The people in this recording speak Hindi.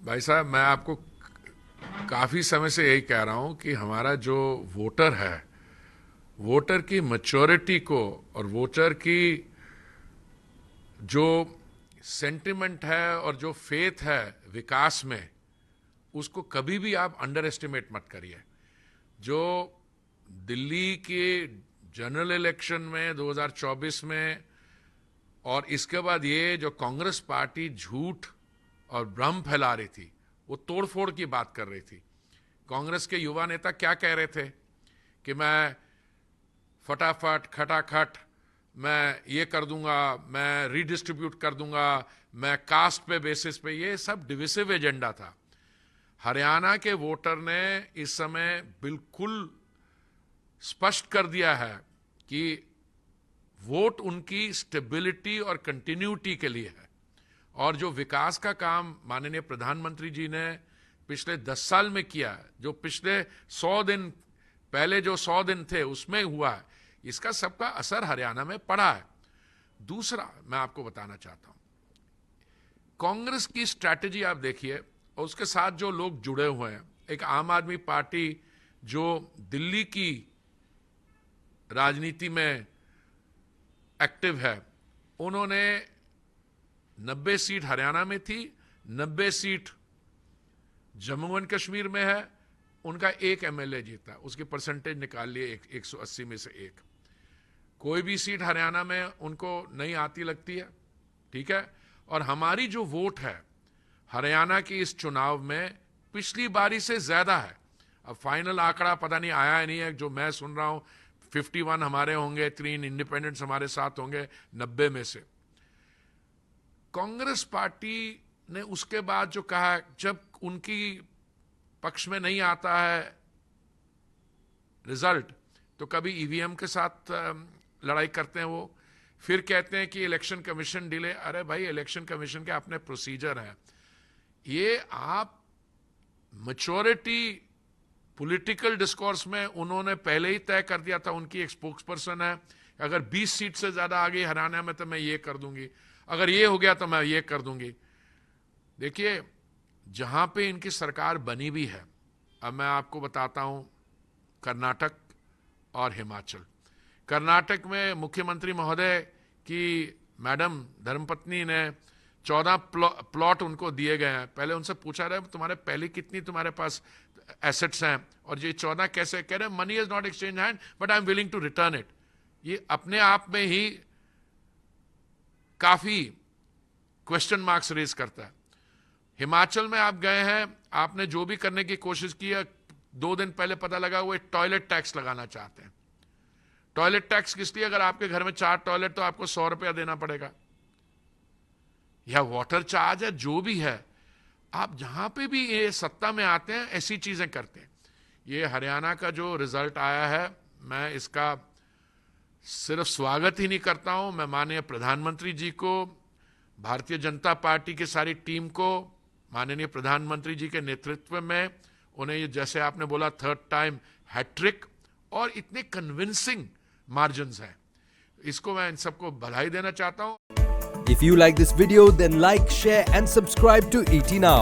भाई साहब, मैं आपको काफ़ी समय से यही कह रहा हूं कि हमारा जो वोटर है, वोटर की मैच्योरिटी को और वोटर की जो सेंटिमेंट है और जो फेथ है विकास में, उसको कभी भी आप अंडर एस्टिमेट मत करिए। जो दिल्ली के जनरल इलेक्शन में 2024 में और इसके बाद ये जो कांग्रेस पार्टी झूठ और भ्रम फैला रही थी, वो तोड़फोड़ की बात कर रही थी। कांग्रेस के युवा नेता क्या कह रहे थे कि मैं फटाफट खटाखट मैं ये कर दूंगा, मैं रीडिस्ट्रीब्यूट कर दूंगा, मैं कास्ट पे बेसिस पे, ये सब डिविसिव एजेंडा था। हरियाणा के वोटर ने इस समय बिल्कुल स्पष्ट कर दिया है कि वोट उनकी स्टेबिलिटी और कंटिन्यूटी के लिए है। और जो विकास का काम माननीय प्रधानमंत्री जी ने पिछले 10 साल में किया, जो पिछले 100 दिन पहले जो 100 दिन थे उसमें हुआ है, इसका सबका असर हरियाणा में पड़ा है। दूसरा मैं आपको बताना चाहता हूं, कांग्रेस की स्ट्रैटेजी आप देखिए और उसके साथ जो लोग जुड़े हुए हैं। एक आम आदमी पार्टी जो दिल्ली की राजनीति में एक्टिव है, उन्होंने 90 सीट हरियाणा में थी, 90 सीट जम्मू एंड कश्मीर में है, उनका एक एमएलए जीता, उसकी परसेंटेज निकाल लिए 180 में से एक। कोई भी सीट हरियाणा में उनको नहीं आती लगती है, ठीक है। और हमारी जो वोट है हरियाणा की इस चुनाव में पिछली बारी से ज्यादा है। अब फाइनल आंकड़ा पता नहीं आया है नहीं है, जो मैं सुन रहा हूं 51 हमारे होंगे, 3 इंडिपेंडेंट्स हमारे साथ होंगे 90 में से। कांग्रेस पार्टी ने उसके बाद जो कहा, जब उनकी पक्ष में नहीं आता है रिजल्ट, तो कभी ईवीएम के साथ लड़ाई करते हैं वो, फिर कहते हैं कि इलेक्शन कमीशन डिले। अरे भाई, इलेक्शन कमीशन के अपने प्रोसीजर हैं। ये आप मैच्योरिटी पॉलिटिकल डिस्कोर्स में उन्होंने पहले ही तय कर दिया था, उनकी एक स्पोक्स पर्सन है, अगर 20 सीट से ज्यादा आ गई हरियाणा में तो मैं ये कर दूंगी, अगर ये हो गया तो मैं ये कर दूंगी। देखिए, जहां पे इनकी सरकार बनी भी है, अब मैं आपको बताता हूं, कर्नाटक और हिमाचल। कर्नाटक में मुख्यमंत्री महोदय की मैडम धर्मपत्नी ने 14 प्लॉट उनको दिए गए हैं। पहले उनसे पूछा रहा है तुम्हारे पहले कितनी तुम्हारे पास एसेट्स हैं, और ये 14 कैसे? कह रहे money is not exchange hand but I am willing to return it. ये अपने आप में ही काफी क्वेश्चन मार्क्स रेज करता है। हिमाचल में आप गए हैं, आपने जो भी करने की कोशिश की है, 2 दिन पहले पता लगा वो एक टॉयलेट टैक्स लगाना चाहते हैं। टॉयलेट टैक्स किस लिए? अगर आपके घर में 4 टॉयलेट तो आपको 100 रुपया देना पड़ेगा, या वाटर चार्ज है, जो भी है। आप जहां पे भी ये सत्ता में आते हैं ऐसी चीजें करते हैं। ये हरियाणा का जो रिजल्ट आया है, मैं इसका सिर्फ स्वागत ही नहीं करता हूं, मैं माननीय प्रधानमंत्री जी को, भारतीय जनता पार्टी की सारी टीम को, माननीय प्रधानमंत्री जी के नेतृत्व में उन्हें ये, जैसे आपने बोला, 3rd टाइम हैट्रिक और इतने कन्विंसिंग मार्जिन्स हैं, इसको मैं इन सबको बधाई देना चाहता हूं। If you like this video, then like, share and subscribe to ET Now.